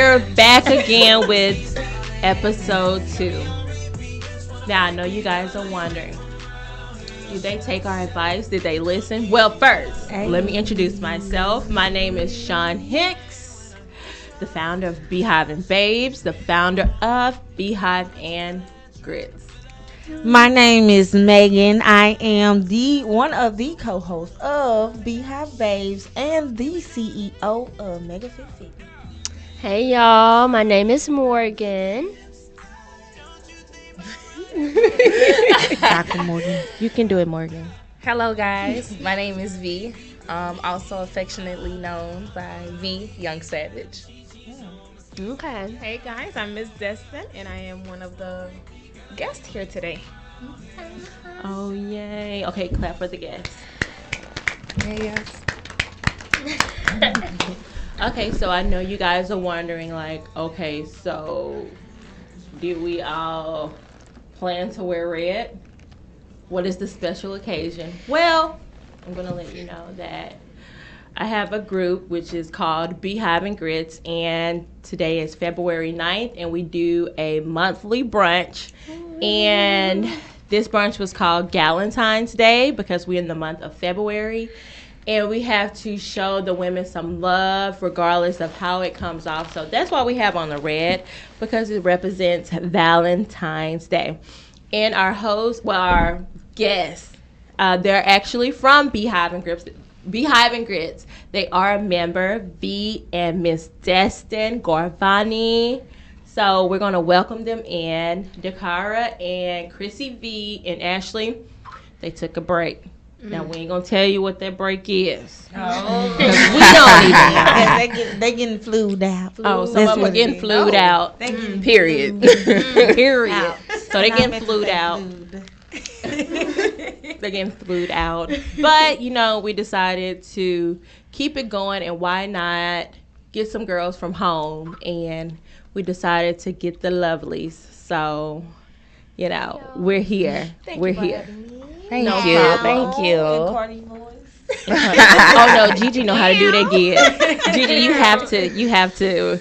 we're back again with episode 2. Now, I know you guys are wondering, did they take our advice? Did they listen? Well, first, let me introduce myself. My name is Sean Hicks, the founder of Beehive Babes, the founder of Beehive and Grits. My name is Megan. I am the one of the co-hosts of Beehive Babes and the CEO of Mega Fit Fit. Hey y'all, my name is Morgan. Dr. Morgan. You can do it, Morgan. Hello guys, my name is V, also affectionately known by V, Young Savage. Okay. Hey guys, I'm Miss Destin, and I am one of the guests here today. Oh, yay. Okay, clap for the guests. Yes. Okay, so I know you guys are wondering, like, okay, so did we all plan to wear red? What is the special occasion? Well, I'm going to let you know that I have a group which is called Beehive and Grits, and today is February 9th, and we do a monthly brunch. And this brunch was called Galentine's Day because we're in the month of February. And we have to show the women some love regardless of how it comes off. So that's why we have on the red, because it represents Valentine's Day. And our host, well, our guests, they're actually from Beehive and Grits. Beehive and Grits. They are a member, V and Miss Destin Gorvani. So we're going to welcome them in. Dakara and Chrissy V and Ashley, they took a break. Now, we ain't going to tell you what that break is. Oh. We don't even know. They getting flued out. Oh, some of them are getting flued out. Period. Period. So they're getting flued out. They're getting flued out. But, you know, we decided to keep it going, and why not get some girls from home, and we decided to get the lovelies. So, you know, we're here. We're here. Thank No you. problem. Thank you. Cardi voice. Oh no, Gigi know how to do that again. Gigi, you have to.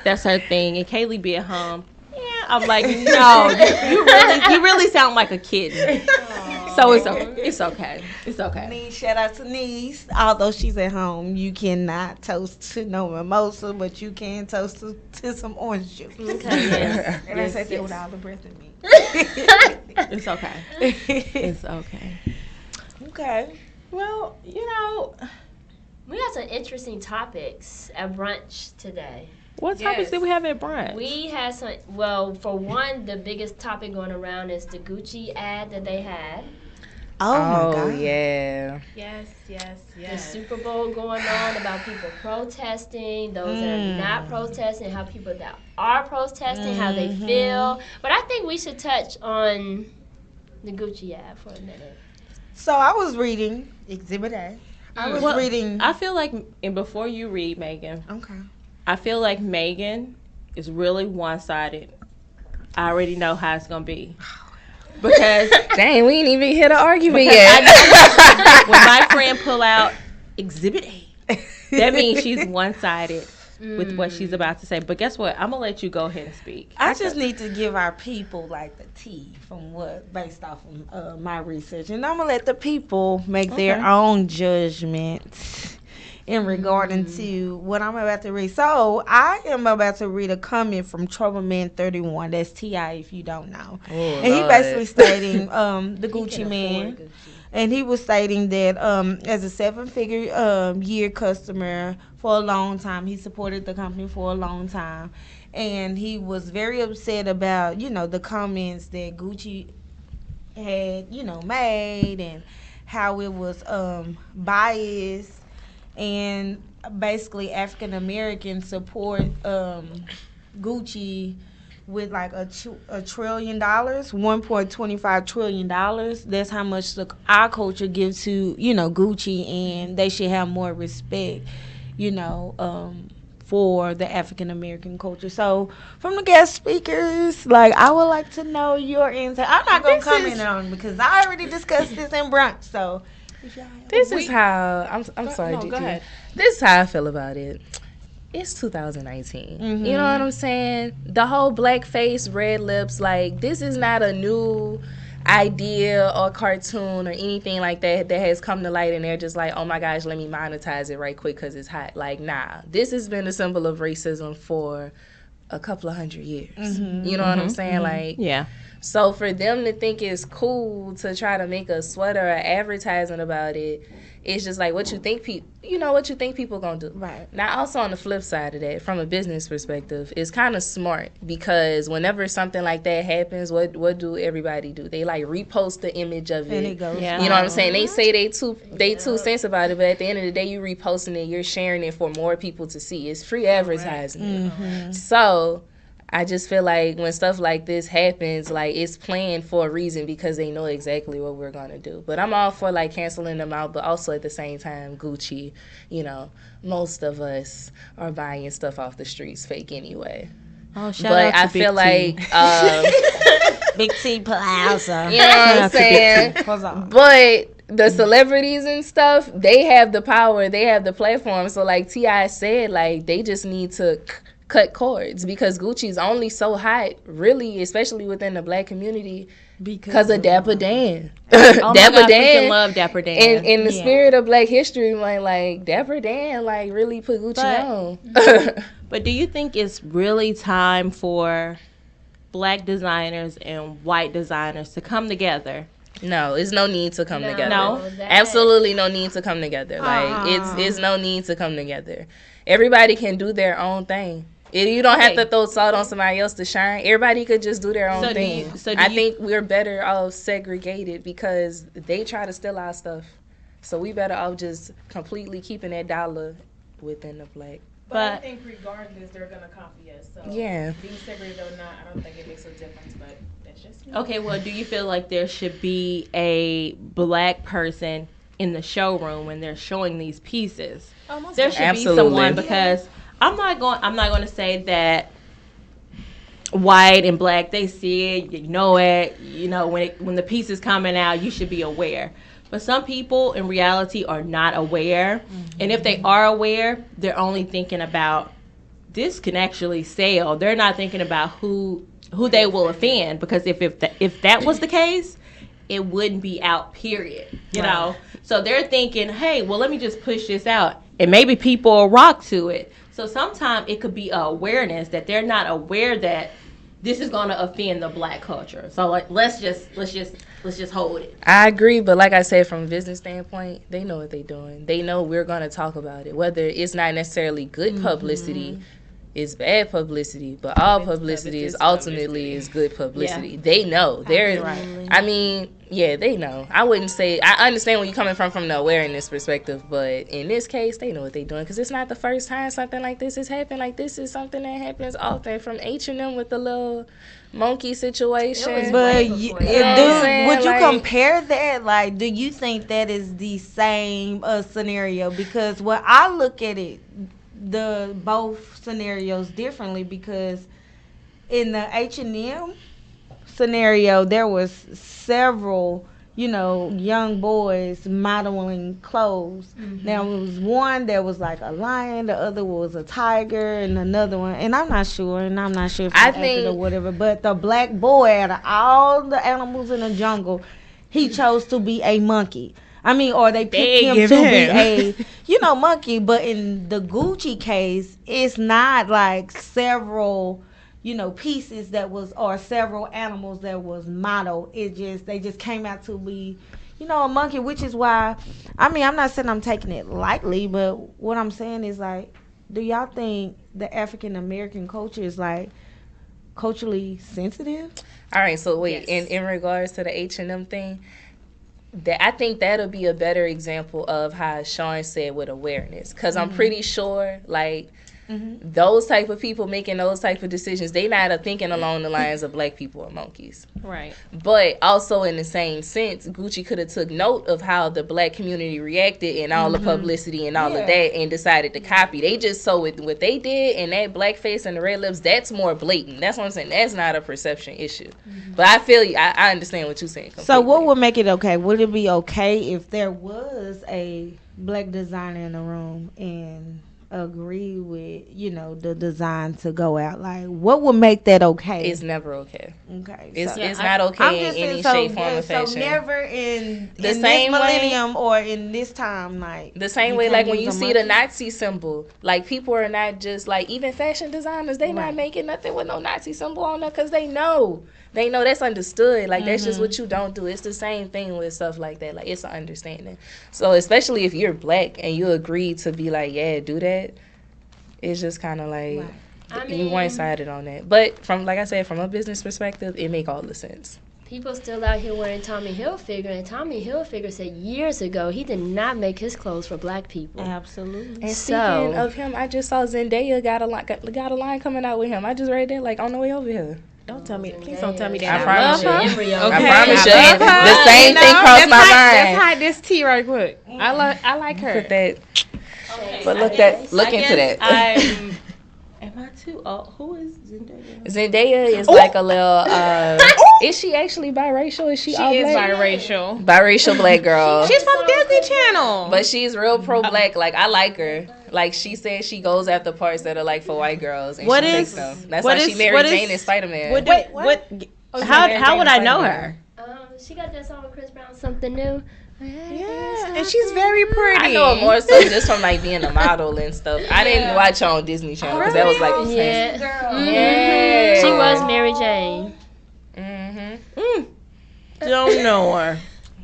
That's her thing. And Kaylee be at home. Yeah, I'm like, no, you really sound like a kitten. So it's okay. It's okay. Shout out to Niece. Although she's at home, you cannot toast to no mimosa, but you can toast to some orange juice. Okay. Yes. And I say that with all the breath in me. It's okay. It's okay. Okay. Well, you know, We got some interesting topics at brunch today. what topics did we have at brunch? We had some, well, for one, the biggest topic going around is the Gucci ad that they had. Oh my God. Yeah. Yes. The Super Bowl going on about people protesting, those that are not protesting, how people that are protesting, how they feel. But I think we should touch on the Gucci ad for a minute. So I was reading Exhibit A. I was reading. I feel like, and before you read, Megan, Okay. I feel like Megan is really one-sided. I already know how it's going to be. Because Dang, we ain't even hit an argument yet. when my friend pull out Exhibit A, that means she's one-sided with what she's about to say. But guess what? I'm going to let you go ahead and speak. I just need to give our people like the tea from what based off of my research, and I'm gonna let the people make their own judgments in regarding to what I'm about to read. So I am about to read a comment from Troubleman 31. That's T.I. if you don't know. And he basically stating the Gucci man. And he was stating that as a 7-figure year customer for a long time, he supported the company for a long time. And he was very upset about, you know, the comments that Gucci had, you know, made and how it was biased. And basically African Americans support Gucci with like $1 trillion, $1.25 trillion. That's how much our culture gives to, you know, Gucci, and they should have more respect, you know, for the African American culture. So from the guest speakers, like, I would like to know your insight. I'm not gonna comment on it because I already discussed this in brunch. So This is how I'm sorry, no, Gigi. go ahead. This is how I feel about it. It's 2019. You know what I'm saying? The whole blackface, red lips, like, this is not a new idea or cartoon or anything like that has come to light and they're just like, oh my gosh, let me monetize it right quick because it's hot. Like, nah. This has been a symbol of racism for a couple of 100 years. You know what I'm saying? Like, Yeah. so for them to think it's cool to try to make a sweater or advertisement about it, it's just like what you think people gonna do. Right. Now, also on the flip side of that, from a business perspective, it's kind of smart because whenever something like that happens, what do everybody do? They like repost the image of it. And it goes. Yeah. You know what I'm saying? They say they two cents about it, but at the end of the day, you reposting it, you're sharing it for more people to see. It's free advertising. So I just feel like when stuff like this happens, like, it's planned for a reason because they know exactly what we're gonna do. But I'm all for like canceling them out, but also at the same time, Gucci, you know, most of us are buying stuff off the streets fake anyway. Oh, shout But out to I Big feel T. like Big T Plaza. you know what I'm saying? What's up? But the celebrities and stuff, they have the power, they have the platform. So like T.I. said, like, they just need to cut cords because Gucci's only so hot, really, especially within the black community, because of Dapper Dan. Oh my Dapper God, Dan. freaking love Dapper Dan. In the spirit of Black History, like Dapper Dan, like, really put Gucci on. But do you think it's really time for black designers and white designers to come together? No, it's no need to come together. No? Absolutely no need to come together. Like, it's no need to come together. Everybody can do their own thing. You don't have to throw salt on somebody else to shine. Everybody could just do their own thing. I think we're better off segregated because they try to steal our stuff. So we better off just completely keeping that dollar within the black. But I think regardless, they're going to copy us. So Yeah. being segregated or not, I don't think it makes a difference, but that's just me. Okay, well, do you feel like there should be a black person in the showroom when they're showing these pieces? Almost There should Absolutely. be someone because I'm not going to say that white and black, they see it, you know it, you know, when the piece is coming out, you should be aware. But some people in reality are not aware. And if they are aware, they're only thinking about this can actually sell. They're not thinking about who they will offend, because if that was the case, it wouldn't be out, period. You know? So they're thinking, hey, well, let me just push this out. And maybe people will rock to it. So sometimes it could be awareness that they're not aware that this is going to offend the black culture. So like, let's just hold it. I agree, but like I said, from a business standpoint, they know what they're doing. They know we're going to talk about it. Whether it's not necessarily good publicity, it's bad publicity, but all publicity is ultimately is good publicity. Yeah. They know. I mean, yeah, they know. I wouldn't say, I understand where you're coming from the awareness perspective, but in this case, they know what they're doing, because it's not the first time something like this has happened. Like, this is something that happens often, from H&M with the little monkey situation. But would you compare that? Like, do you think that is the same scenario? Because when I look at it, the both scenarios differently, because in the H&M scenario there was several, you know, young boys modeling clothes. Now it was one that was like a lion, the other was a tiger, and another one, and I'm not sure if I think or whatever, but the black boy, out of all the animals in the jungle, he chose to be a monkey. I mean, or they picked him to be a, monkey. But in the Gucci case, it's not like several, pieces that was, or several animals that was modeled. They just came out to be, a monkey, which is why, I mean, I'm not saying I'm taking it lightly, but what I'm saying is, like, do y'all think the African American culture is, like, culturally sensitive? All right, so wait, in regards to the H&M thing, I think that'll be a better example of how Sean said with awareness, because I'm pretty sure, like, those type of people making those type of decisions, they not thinking along the lines of black people are monkeys. Right. But also in the same sense, Gucci could have took note of how the black community reacted and all the publicity and all of that and decided to copy. They just saw with what they did and that blackface and the red lips, that's more blatant. That's what I'm saying. That's not a perception issue. But I feel you. I understand what you're saying completely. So what would make it okay? Would it be okay if there was a black designer in the room and agree with, you know, the design to go out? Like, what would make that okay? It's never okay. Okay. It's not okay in any shape, form, or fashion. So never in The in same this way- millennium or in this time, like The same you way, can't like when use you a see the monkey? Nazi symbol, like people are not just like, even fashion designers, they not Right. making nothing with no Nazi symbol on there because they know that's understood. Like that's just what you don't do. It's the same thing with stuff like that. Like it's an understanding. So especially if you're black and you agree to be like, yeah, do that, it's just kind of like you one sided on that. But from, like I said, from a business perspective, it make all the sense. People still out here wearing Tommy Hilfiger, and Tommy Hilfiger said years ago he did not make his clothes for black people. Absolutely. And So- speaking of him, I just saw Zendaya got a line coming out with him. I just read that like on the way over here. Don't tell me. Please don't tell me I that. promise love you. her. Embryo. Okay. I promise you. I love her. The same thing crossed my mind. Let's hide this tea right quick. I like her. Put that. Okay. But look I into guess that. Am I too old? Who is Zendaya? Zendaya is like a little. Is she actually biracial? Is she all She is black? biracial. Biracial black girl. She's from Disney Channel. But she's real pro black. Like I like her. Like she says she goes after parts that are like for white girls and What she is- takes them. That's what why she is- married what is- Jane and Spider Man. How would I know her? She got that song with Chris Brown, Something New. Yeah, and she's very pretty. I know her more so just from like being a model and stuff. I didn't watch her on Disney Channel because that was like Yeah. Yeah. She was Mary Jane. Don't know her.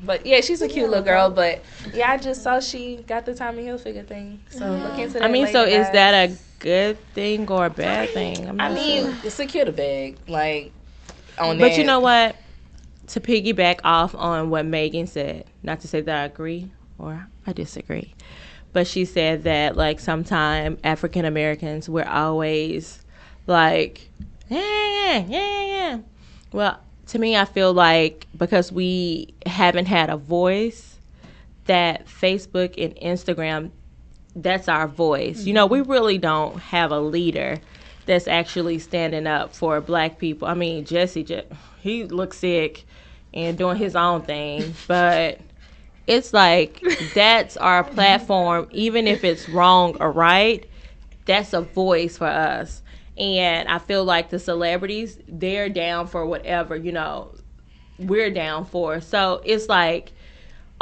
But yeah, she's a cute little girl. But yeah, I just saw she got the Tommy Hilfiger thing. So look into that. I mean, so later, is guys. that a good thing or a bad thing? I'm I not mean, sure. secure the bag. Like on But that. you know what? To piggyback off on what Megan said, not to say that I agree or I disagree, but she said that like sometimes African Americans we're always like, yeah. Well, to me, I feel like because we haven't had a voice, that Facebook and Instagram, that's our voice. You know, we really don't have a leader that's actually standing up for black people. I mean, Jesse, he looks sick and doing his own thing, but it's like that's our platform. Even if it's wrong or right, that's a voice for us. And I feel like the celebrities, they're down for whatever, you know, we're down for. So it's like,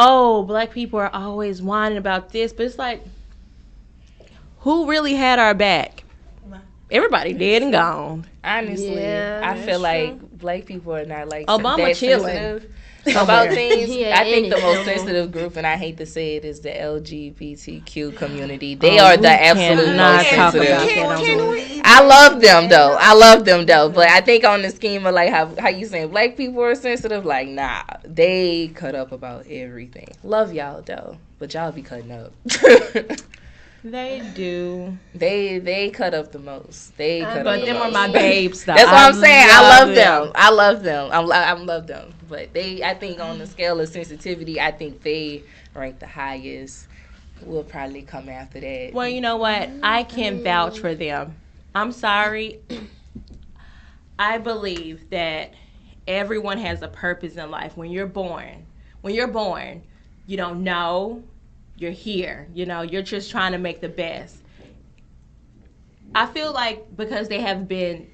oh, black people are always whining about this, but it's like, who really had our back? Everybody dead and gone. Honestly, Yeah, I feel that's like black people are not like Obama that chilling. sensitive about things. Yeah, I think the most anything. sensitive group, and I hate to say it, is the LGBTQ community. They are the absolute cannot most talk sensitive. about that on the- I love them though. But I think on the scheme of like how you saying black people are sensitive, like nah, they cut up about everything. Love y'all though, but y'all be cutting up. They do. They cut up the most. They cut up But the them are most. my babes, though. That's what I'm saying. I love them. them. I love them. But I think on the scale of sensitivity, I think they rank the highest. We'll probably come after that. Well, you know what? I can vouch for them. I'm sorry. I believe that everyone has a purpose in life. When you're born, you don't know. You're here. You know, you're just trying to make the best. I feel like because they have been,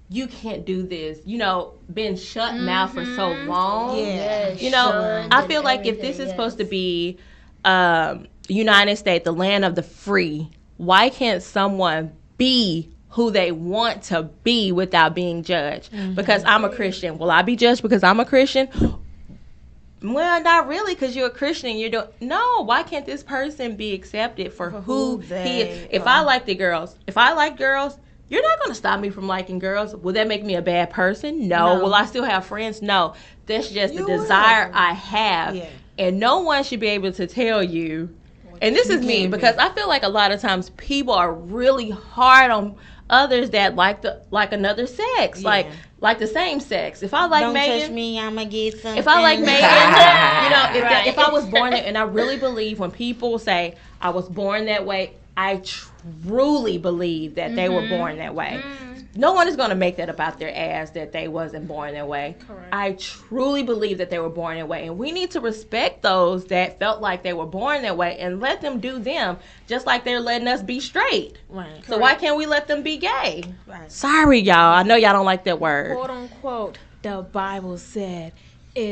you can't do this, you know, been shut mouth for so long. Yeah. You know, shunned I and feel like if this everything, is supposed to yes. be United States, the land of the free, why can't someone be who they want to be without being judged? Because I'm a Christian. Will I be judged because I'm a Christian? Well, not really, because you're a Christian. You don't. No, why can't this person be accepted for who he they is? If I like girls, you're not going to stop me from liking girls. Will that make me a bad person? No. No. Will I still have friends? No. That's just You the will. desire I have. Yeah. And no one should be able to tell you and this is me because I feel like a lot of times people are really hard on others that like another sex, like the same sex. If I like Don't Megan, touch me, I'ma get something. if I like Megan, you know, if I was born there, and I really believe when people say I was born that way, I truly believe that they were born that way. No one is going to make that about their ass that they wasn't born that way. Correct. I truly believe that they were born that way. And we need to respect those that felt like they were born that way and let them do them just like they're letting us be straight. Right. So why can't we let them be gay? Right. Sorry, y'all. I know y'all don't like that word. Quote unquote, the Bible said.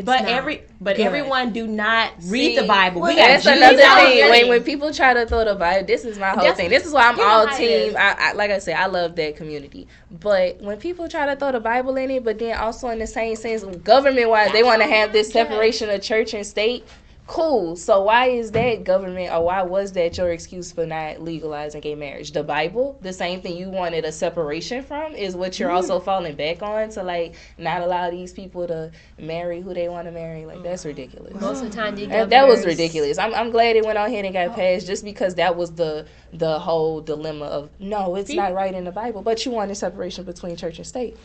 But everyone do not read the Bible. Well, that's another thing. When people try to throw the Bible, this is my whole thing. This is why I'm all team. I like I said, I love that community. But when people try to throw the Bible in it, but then also in the same sense, government-wise, they want to have this separation of church and state. Cool. So why is that government, or why was that your excuse for not legalizing gay marriage? The Bible, the same thing you wanted a separation from, is what you're also falling back on to like not allow these people to marry who they want to marry. Like that's ridiculous. Most of the time, that was ridiculous. I'm glad it went on ahead and got passed just because that was the whole dilemma of no, it's not right in the Bible, but you wanted separation between church and state.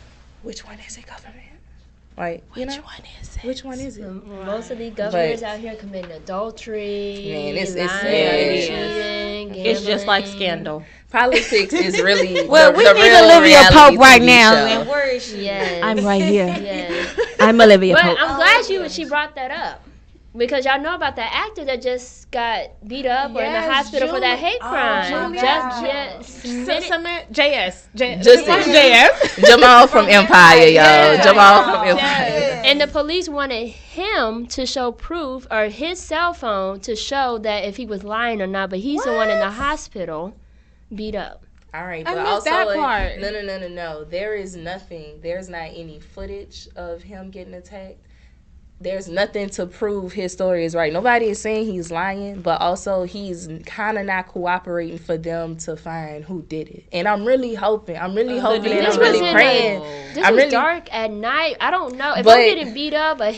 Which one is it, government? Like, which one is it? Which one is it? Most of these governors out here committing adultery. Man, it's cheating, it's just like Scandal. Politics is really well, we need Olivia Pope right now. And where is she? Yes. I'm right here. Yes. I'm Olivia Pope. But I'm glad she brought that up. Because y'all know about that actor that just got beat up or in the hospital for that hate crime. JS. Jamal from Empire, y'all. Jamal from Empire. And the police wanted him to show proof, or his cell phone to show that if he was lying or not. But he's the one in the hospital beat up. All right, but also that part. No. There's not any footage of him getting attacked. There's nothing to prove his story is right. Nobody is saying he's lying, but also he's kind of not cooperating for them to find who did it. And I'm really hoping, and I'm really praying. This was dark at night. I don't know. If I'm getting beat up, a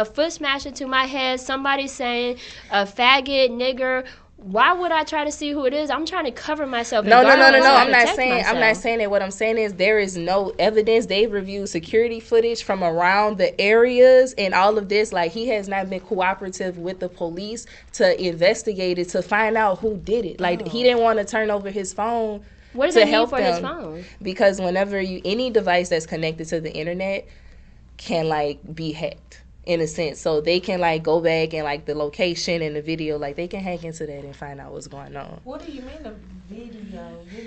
foot smashed into my head, somebody saying a faggot, nigger, why would I try to see who it is? I'm trying to cover myself. No. I'm not saying that. What I'm saying is there is no evidence. They've reviewed security footage from around the areas and all of this. Like, he has not been cooperative with the police to investigate it, to find out who did it. Like, he didn't want to turn over his phone. What does he need for his phone? Because whenever any device that's connected to the internet can like be hacked. In a sense, so they can like go back and like the location and the video, like they can hack into that and find out what's going on. What do you mean the video?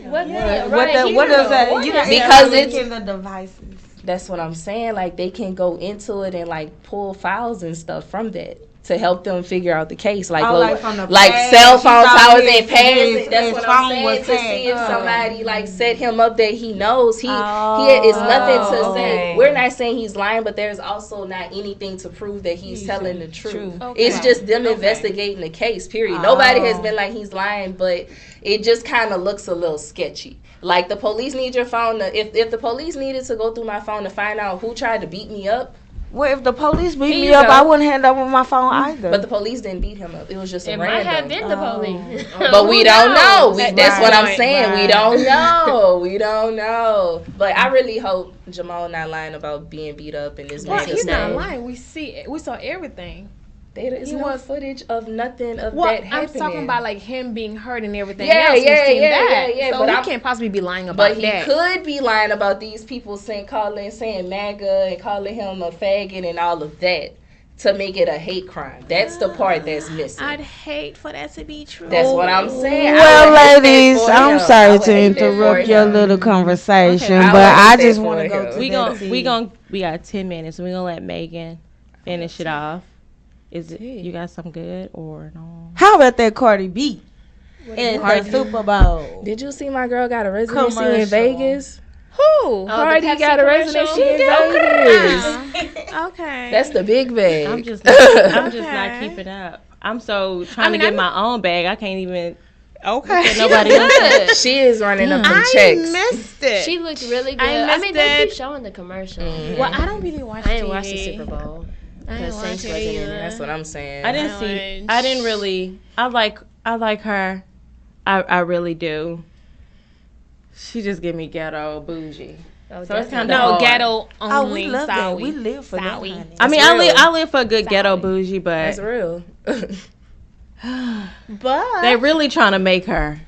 What does that? Because it's in the devices. That's what I'm saying. Like they can go into it and like pull files and stuff from that to help them figure out the case. Like cell phone towers and pads. That's what I'm saying. To see if somebody like set him up that he knows. He is nothing to say. We're not saying he's lying, but there's also not anything to prove that he's telling the truth. It's just them investigating the case, period. Nobody has been like he's lying, but it just kind of looks a little sketchy. Like the police need your phone. If the police needed to go through my phone to find out who tried to beat me up, well, if the police beat me up, I wouldn't hand over my phone either. But the police didn't beat him up. It was just a random. It might have been the police. But we don't know. That's what I'm saying. We don't know. We don't know. But I really hope Jamal not lying about being beat up and this. Well, he's not lying. We saw everything. There's no footage of nothing of that happening. I'm talking about like him being hurt and everything else. Yeah. So he can't possibly be lying about that. But he could be lying about these people saying MAGA and calling him a faggot and all of that to make it a hate crime. That's the part that's missing. I'd hate for that to be true. That's what I'm saying. Well, ladies, I'm sorry to interrupt your little conversation, but I just want to go to we got 10 minutes. We're going to let Megan finish it off. Is it you got some good or no? How about that Cardi B in the Super Bowl? Did you see my girl got a residency in Vegas? Who? Cardi got a residency in Vegas. Okay. That's the big bag. I'm just not keeping up. I'm so trying to get my own bag. I can't even. Okay. Nobody else. She is running up some checks. I missed it. She looked really good. I mean, they keep showing the commercial. Mm-hmm. Well, I don't really watch I didn't watch the Super Bowl. I didn't watch it either. That's what I'm saying. I didn't really. I like I like her. I really do. She just give me ghetto bougie. Oh, So it's kind of no ghetto only. We love that. We live for that. Honey. I mean, I live for a good ghetto bougie, but that's real. But they really trying to make her.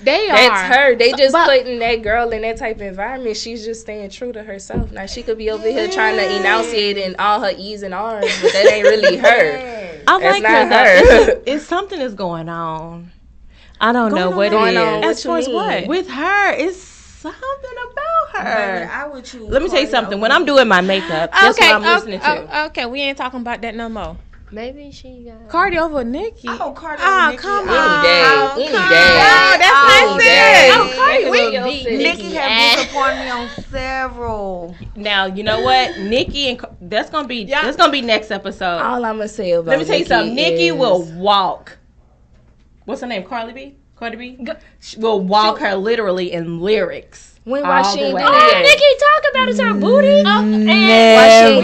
That's her. They just putting that girl in that type of environment. She's just staying true to herself. Now she could be over here trying to enunciate in all her E's and R's, but that ain't really her. I like her. It's something is going on. I don't know what it is. As far as what? With her, it's something about her. Baby, I would choose Let me tell you something. When I'm doing my makeup, that's what I'm listening to. Okay, we ain't talking about that no more. Maybe she got Cardi over Nicki. Oh, Cardi over Nicki. Come Any on. day. Oh, that's my sis. Oh, Cardi, Nicki have disappointed me on several. Now you know what, Nicki and that's gonna be next episode. All I'm gonna say about Let me tell you Nicki something. Nicki is, will walk. What's her name? Cardi B. She will walk her literally in lyrics. When why she ain't do Oh, that? Nicki talk about is her booty. Never.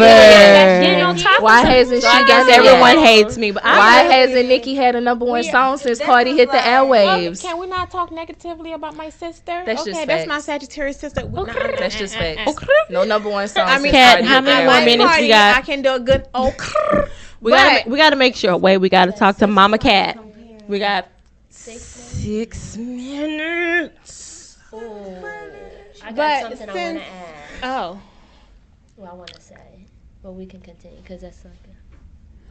Why hasn't she got Everyone hates me, but why hasn't Nicki had a number one song since Cardi hit the airwaves? Can we not talk negatively about my sister? That's just that's my facts. Sagittarius sister. That's just facts. No number one song. I mean, since how Cardi many hit more the minutes airwaves. we got? I can do a good. We gotta make sure. Wait, we gotta talk to Mama Cat. We got 6 minutes. I got something I want to add. Oh. Well, I want to say, but we can continue because that's something.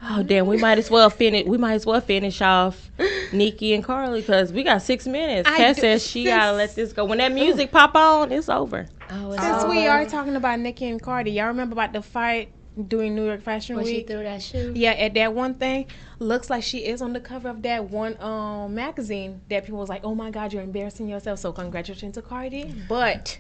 Oh damn, we might as well finish off Nicki and Carly because we got 6 minutes. Kat says she gotta let this go. When that music pop on, it's over. Since we are talking about Nicki and Cardi, y'all remember about the fight during New York Fashion When Week? she threw that shoe? Yeah, at that one thing, looks like she is on the cover of that one magazine that people was like, oh my God, you're embarrassing yourself. So congratulations to Cardi. But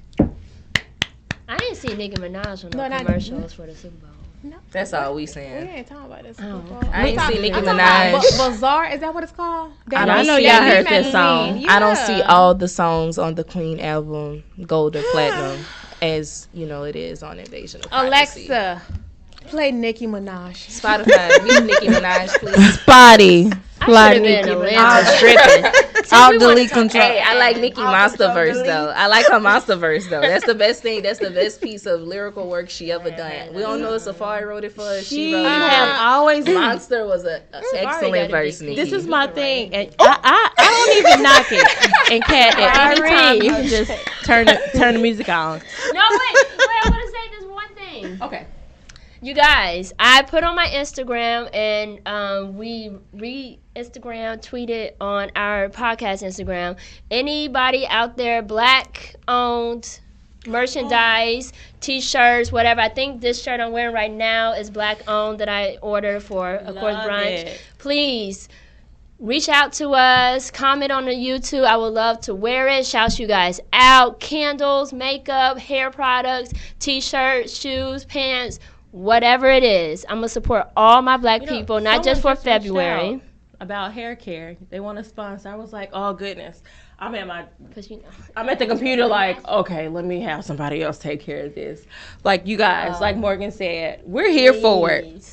I didn't see Nicki Minaj on no commercials for the Super Bowl. No, That's all we we saying. ain't talking about this. I ain't see Nicki Minaj. Bazaar, is that what it's called? I know y'all heard that song. Yeah. I don't see all the songs on the Queen album, gold or platinum, as you know it is on Invasion of Privacy. Alexa, play Nicki Minaj. Spotify, meet Nicki Minaj, please. Spotty. I should have been I'm stripping. I'll delete control. Hey, I like Nicki Monsterverse though. I like her Monsterverse though. That's the best thing. That's the best piece of lyrical work she ever done. We don't know if Safari wrote it for us. She wrote it. have always Monster was an excellent verse, Nicki. This is my thing, and I don't even knock it. And Kat, at any time you can just turn the music on. No, wait, I want to say this one thing. Okay. You guys, I put on my Instagram and we Instagram tweeted on our podcast Instagram. Anybody out there black owned merchandise, t-shirts, whatever. I think this shirt I'm wearing right now is black owned that I ordered for Of Course Brunch. Please reach out to us, comment on the YouTube. I would love to wear it. Shout you guys out. Candles, makeup, hair products, t-shirts, shoes, pants, whatever it is. I'm going to support all my black people, not just for February. About hair care. They want to sponsor. I was like, oh, goodness. I'm at the computer like, okay, let me have somebody else take care of this. Like you guys, like Morgan said, we're here for it.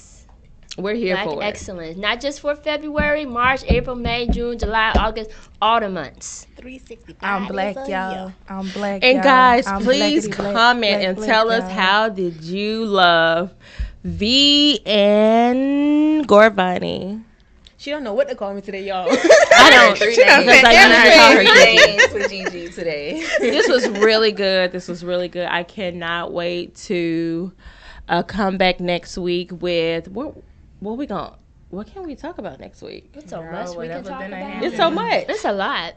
We're here for it. Black excellence. Not just for February, March, April, May, June, July, August, all the months. 365. I'm black, y'all. I'm black, and y'all. guys, I'm please black, comment and tell us how did you love V and Gorvani? She don't know what to call me today, y'all. I don't. She done Because I usually call her Gigi. for Gigi today. This was really good. I cannot wait to come back next week with what can we talk about next week? It's so much we can talk about. It's so much. It's a lot.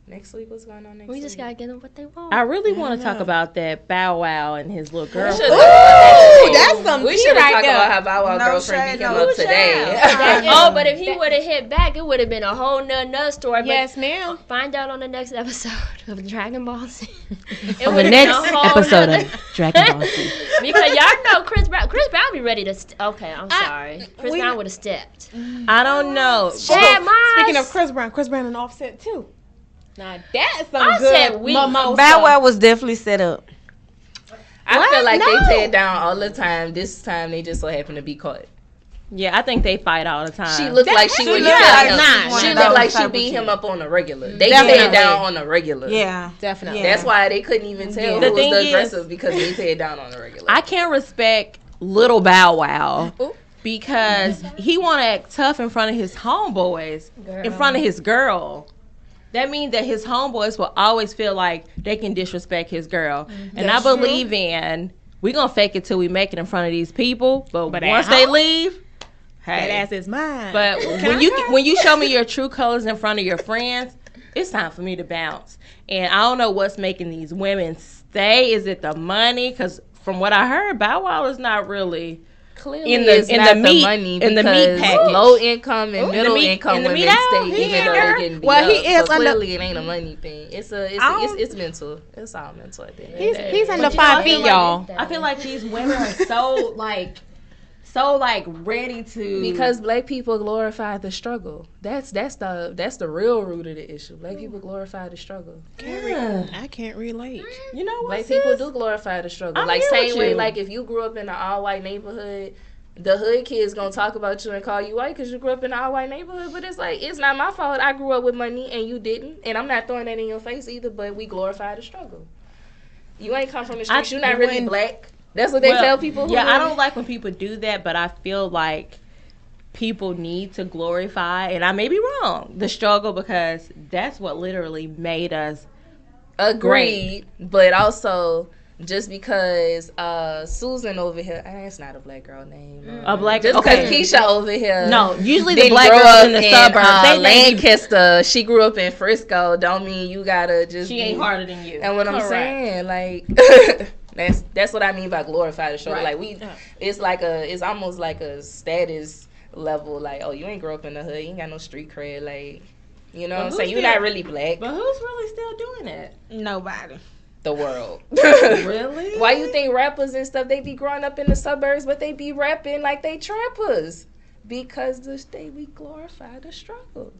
Next week, what's going on next week? We just gotta get them what they want. I really want to talk about that Bow Wow and his little girl. Ooh, that's some We tea should have right talked there. about how Bow Wow girlfriend beat him up today. But if he would have hit back, it would have been a whole nother story. But Yes, ma'am. find out on the next episode of Dragon Ball Z. On the next episode of Dragon Ball Z. Because y'all know Chris Brown be ready to. Okay, I'm sorry. Chris Brown would have stepped. I don't know. Speaking of Chris Brown and Offset too. Now that's some good mimosa. Bow Wow was definitely set up. I feel like they tear down all the time. This time they just so happen to be caught. Yeah, I think they fight all the time. She looked like she would look tell him. like She she looked like type she of beat chick. him up on a regular. They Definitely. tear down on a regular. Yeah, Definitely. Yeah. That's why they couldn't even tell Yeah. who The was thing the is- aggressor because they tear down on a regular. I can't respect Little Bow Wow Ooh. because he want to act tough in front of his homeboys, in front of his girl. That means that his homeboys will always feel like they can disrespect his girl. And I believe in, we going to fake it till we make it in front of these people. But at once they home, leave, that hey. ass is mine. But when you show me your true colors in front of your friends, it's time for me to bounce. And I don't know what's making these women stay. Is it the money? Because from what I heard, Bow Wow is not really Clearly in the it's in not the meat money in the meat because package. low income and middle meat- income in the women meat aisle, stay he even ain't though there. they're getting beat Well, he up. is So under- clearly it ain't a money thing. It's mental. It's all mental at the end of the day. he's under But you know, I 5 feel feet, like- y'all. I feel like these women are so ready to Because black people glorify the struggle. That's the real root of the issue. Black people glorify the struggle. I can't relate. you know what, Black sis? people do glorify the struggle. I'm like here same with way, you. like if you grew up in an all white neighborhood, the hood kids gonna talk about you and call you white because you grew up in an all white neighborhood. But it's like it's not my fault. I grew up with money and you didn't, and I'm not throwing that in your face either. But we glorify the struggle. You ain't come from the streets. You're not really black. That's what they Well, tell people. Yeah, I don't like when people do that, but I feel like people need to glorify, and I may be wrong, the struggle because that's what literally made us. Agreed, but also just because Susan over here, it's not a black girl name. A black Just because Keisha over here. No, usually the didn't black grow girls up in the suburbs, they may be, Lancaster. She grew up in Frisco. Don't mean you gotta just. she ain't harder than you. And what I'm Correct. saying, like, that's what I mean by glorify the struggle. Right. Like it's almost like a status level. Like, oh, you ain't grow up in the hood. You ain't got no street cred. Like, you know what I'm saying? You're not really black. But who's really still doing it? Nobody. The world. Really? Why you think rappers and stuff, they be growing up in the suburbs, but they be rapping like they trappers? Because we glorify the struggle.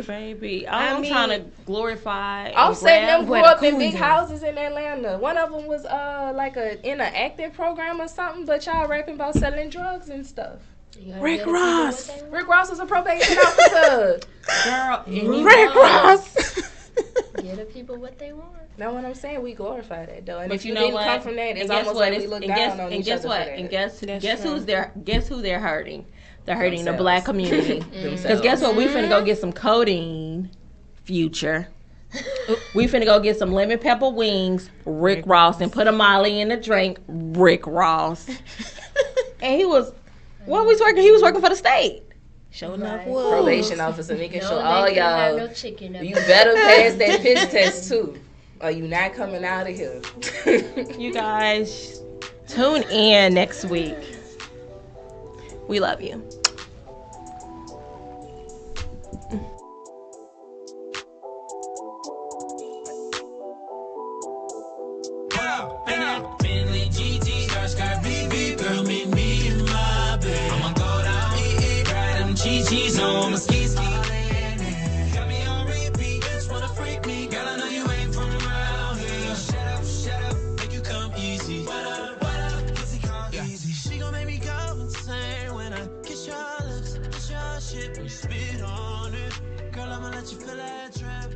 Baby, I'm trying to glorify. Offset them grew where the up in coons big at. houses in Atlanta. One of them was in an acting program or something, but y'all rapping about selling drugs and stuff. Rick Ross. Rick Ross was a probation officer. Girl, Rick Ross. Give the people what they want. Know what I'm saying? We glorify that though. And But if you you know didn't what? come from that, it's And guess almost what? like we look down on each other for that. And guess That's who they're hurting? They're hurting the Themselves. black community. Because guess what? We finna go get some codeine, Future. We finna go get some lemon pepper wings, Rick Ross, and put a Molly in the drink, Rick Ross. And he was working? He was working for the state. Showing up Right. wood. Probation officer making sure No, all they couldn't have y'all, no chicken up you there. better pass that piss test too, or you not coming out of here. You guys, tune in next week. We love you. Bentley GT, Sky BB, girl, meet me in my bed. I'ma go down, ride them Chi-Chis on my ski. Got me on repeat, just wanna freak me. Girl, I know you ain't from around here. Shut up, make you come easy. What up, pussy come easy. She gon' make me go insane when I kiss your lips, kiss your shit, and you spit on it. Girl, I'ma let you feel that trap,